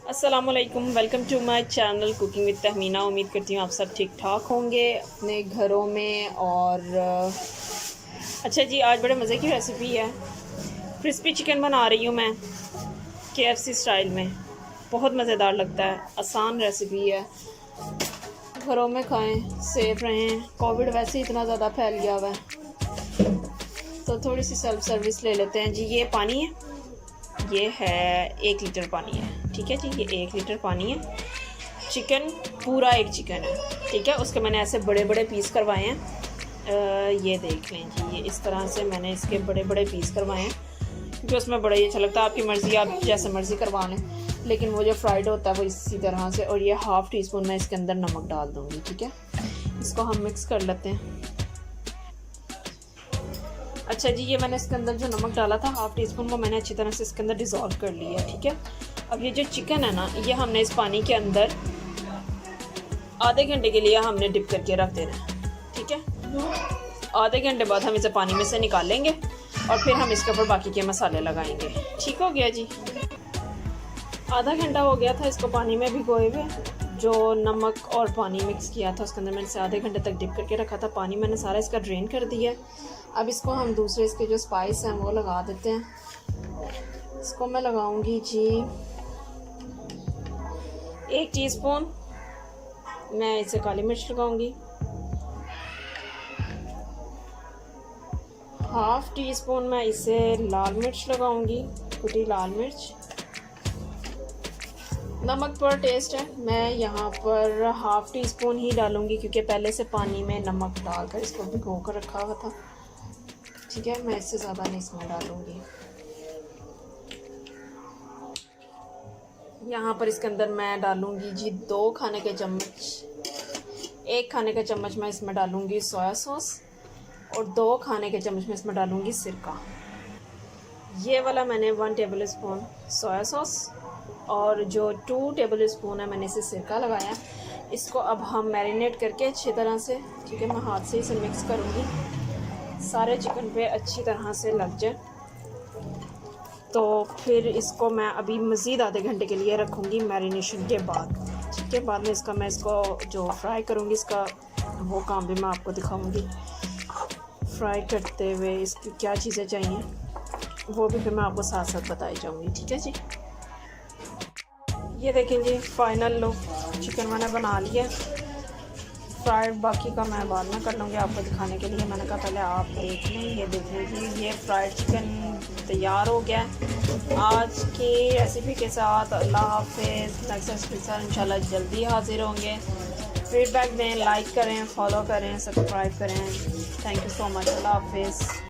अस्सलामुअलैकुम, welcome to my channel cooking with Tahmina. उम्मीद करती हूँ आप सब ठीक ठाक होंगे अपने घरों में। और अच्छा जी, आज बड़े मज़े की रेसिपी है। क्रिस्पी चिकन बना रही हूँ मैं KFC स्टाइल में। बहुत मज़ेदार लगता है, आसान रेसिपी है। घरों में खाएं, सेफ रहें। कोविड वैसे ही इतना ज़्यादा फैल गया हुआ है, तो थोड़ी सी सेल्फ सर्विस ले लेते हैं जी। ये पानी है, ये है 1 लीटर पानी है, ठीक है जी। ये 1 लीटर पानी है। चिकन पूरा एक चिकन है, ठीक है। उसके मैंने ऐसे बड़े बड़े पीस करवाए हैं। ये देख लें जी, ये इस तरह से मैंने इसके बड़े बड़े पीस करवाए हैं, क्योंकि उसमें बड़ा ही अच्छा लगता है। आपकी मर्ज़ी, आप जैसे मर्ज़ी करवा लें, लेकिन वो जो फ्राइड होता है वो इसी तरह से। और ये ½ टीस्पून मैं इसके अंदर नमक डाल दूँगी, ठीक है। इसको हम मिक्स कर लेते हैं। अच्छा जी, ये मैंने इसके अंदर जो नमक डाला था ½ टीस्पून, वो मैंने अच्छी तरह से इसके अंदर डिज़ोल्व कर लिया, ठीक है। अब ये जो चिकन है ना, ये हमने इस पानी के अंदर आधे घंटे के लिए हमने डिप करके रख देना है, ठीक है। आधे घंटे बाद हम इसे पानी में से निकालेंगे और फिर हम इसके ऊपर बाकी के मसाले लगाएंगे। ठीक हो गया जी। आधा घंटा हो गया था इसको पानी में भिगोए हुए। जो नमक और पानी मिक्स किया था उसके अंदर मैंने इसे आधे घंटे तक डिप करके रखा था। पानी मैंने सारा इसका ड्रेन कर दिया। अब इसको हम दूसरे इसके जो स्पाइस हैं वो लगा देते हैं। इसको मैं लगाऊंगी जी 1 टीस्पून मैं इसे काली मिर्च लगाऊंगी, ½ टीस्पून मैं इसे लाल मिर्च लगाऊंगी, कुटी लाल मिर्च। नमक पर टेस्ट है, मैं यहाँ पर ½ टीस्पून ही डालूंगी, क्योंकि पहले से पानी में नमक डालकर इसको भिगो कर रखा हुआ था, ठीक है। मैं इससे ज़्यादा नहीं इसमें डालूंगी। यहाँ पर इसके अंदर मैं डालूंगी जी 2 खाने के चम्मच, 1 खाने का चम्मच मैं इसमें डालूंगी सोया सॉस और 2 खाने के चम्मच में इसमें डालूंगी सिरका। ये वाला मैंने 1 टेबल स्पून सोया सॉस और जो 2 टेबल स्पून है मैंने इसे सिरका लगाया। इसको अब हम मैरिनेट करके अच्छी तरह से, ठीक है, मैं हाथ से इसे मिक्स करूँगी, सारे चिकन पे अच्छी तरह से लग जाए। तो फिर इसको मैं अभी मज़ीद आधे घंटे के लिए रखूँगी मैरिनेशन के बाद, ठीक है। बाद में मैं इसको जो फ्राई करूँगी, इसका वो काम भी मैं आपको दिखाऊँगी। फ्राई करते हुए इसकी क्या चीज़ें चाहिए वो भी फिर मैं आपको साथ साथ बताई जाऊँगी, ठीक है जी। ये देखें जी, फाइनल लुक चिकन मैंने बना लिया। फ्राइड बाकी का मैं बाद में कर लूँगी आपको दिखाने के लिए। मैंने कहा पहले आप देख लें। ये देख लीजिए, ये फ्राइड चिकन तैयार हो गया आज की रेसिपी के साथ। अल्लाह हाफ़िज़। नेक्स्ट रेसिपी इंशाल्लाह जल्दी हाजिर होंगे। फीडबैक दें, लाइक करें, फॉलो करें, सब्सक्राइब करें। Thank you so much. अल्लाह हाफ़िज़।